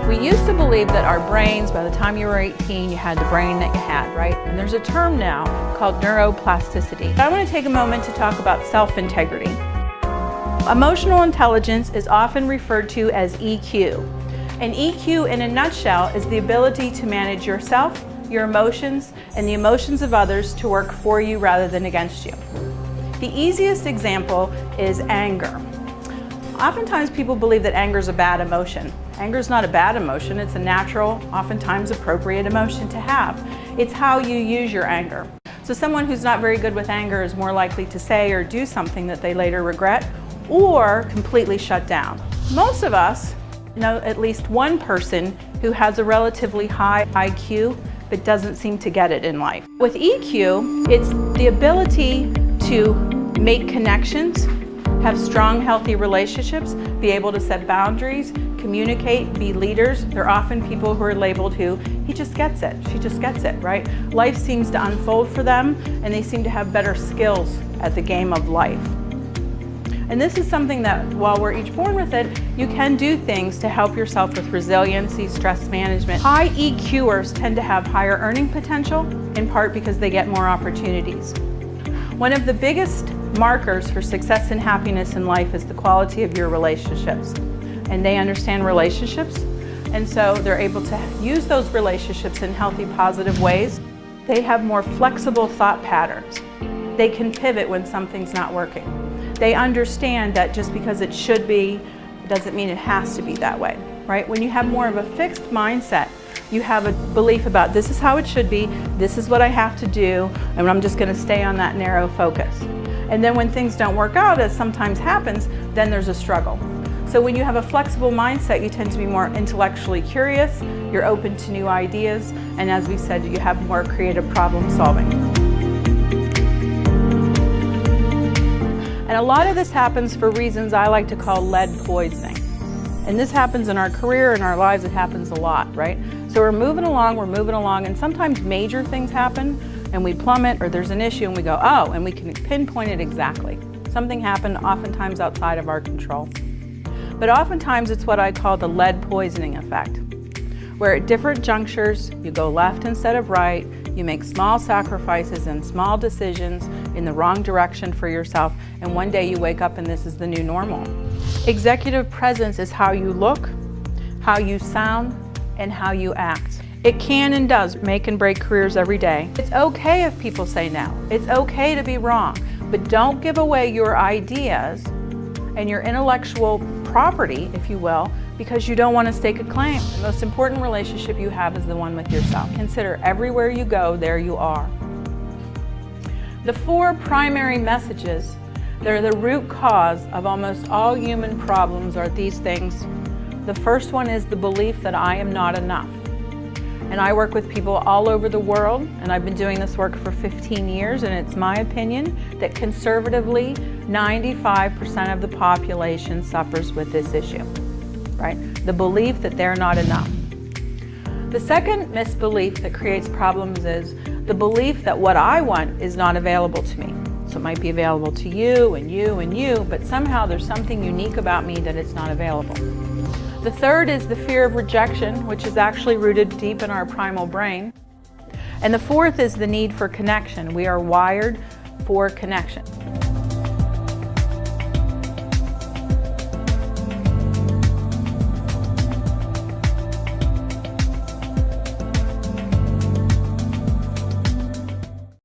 We used to believe that our brains, by the time you were 18, you had the brain that you had, right? And there's a term now called neuroplasticity. I want to take a moment to talk about self-integrity. Emotional intelligence is often referred to as EQ. And EQ, in a nutshell, is the ability to manage yourself, your emotions, and the emotions of others to work for you rather than against you. The easiest example is anger. Oftentimes people believe that anger is a bad emotion. Anger is not a bad emotion, it's a natural, oftentimes appropriate emotion to have. It's how you use your anger. So someone who's not very good with anger is more likely to say or do something that they later regret, or completely shut down. Most of us know at least one person who has a relatively high IQ but doesn't seem to get it in life. With EQ, it's the ability to make connections, have strong, healthy relationships, be able to set boundaries, communicate, be leaders. They're often people who are labeled who, he just gets it, she just gets it, right? Life seems to unfold for them and they seem to have better skills at the game of life. And this is something that, while we're each born with it, you can do things to help yourself with resiliency, stress management. High EQers tend to have higher earning potential, in part because they get more opportunities. One of the biggest markers for success and happiness in life is the quality of your relationships. And they understand relationships, and so they're able to use those relationships in healthy, positive ways. They have more flexible thought patterns. They can pivot when something's not working. They understand that just because it should be, doesn't mean it has to be that way, right? When you have more of a fixed mindset, you have a belief about this is how it should be, this is what I have to do, and I'm just going to stay on that narrow focus. And then when things don't work out, as sometimes happens, then there's a struggle. So when you have a flexible mindset, you tend to be more intellectually curious, you're open to new ideas, and as we said, you have more creative problem solving. And a lot of this happens for reasons I like to call lead poisoning. And this happens in our career, in our lives, it happens a lot, right? So we're moving along, and sometimes major things happen, and we plummet, or there's an issue, and we go, oh, and we can pinpoint it exactly. Something happened, oftentimes outside of our control. But oftentimes it's what I call the lead poisoning effect, where at different junctures, you go left instead of right, you make small sacrifices and small decisions in the wrong direction for yourself, and one day you wake up and this is the new normal. Executive presence is how you look, how you sound, and how you act. It can and does make and break careers every day. It's okay if people say no. It's okay to be wrong, but don't give away your ideas and your intellectual property, if you will, because you don't want to stake a claim. The most important relationship you have is the one with yourself. Consider everywhere you go, there you are. The four primary messages that are the root cause of almost all human problems are these things. The first one is the belief that I am not enough. And I work with people all over the world, and I've been doing this work for 15 years, and it's my opinion that conservatively 95% of the population suffers with this issue, right? The belief that they're not enough. The second misbelief that creates problems is the belief that what I want is not available to me. So it might be available to you and you and you, but somehow there's something unique about me that it's not available. The third is the fear of rejection, which is actually rooted deep in our primal brain. And the fourth is the need for connection. We are wired for connection.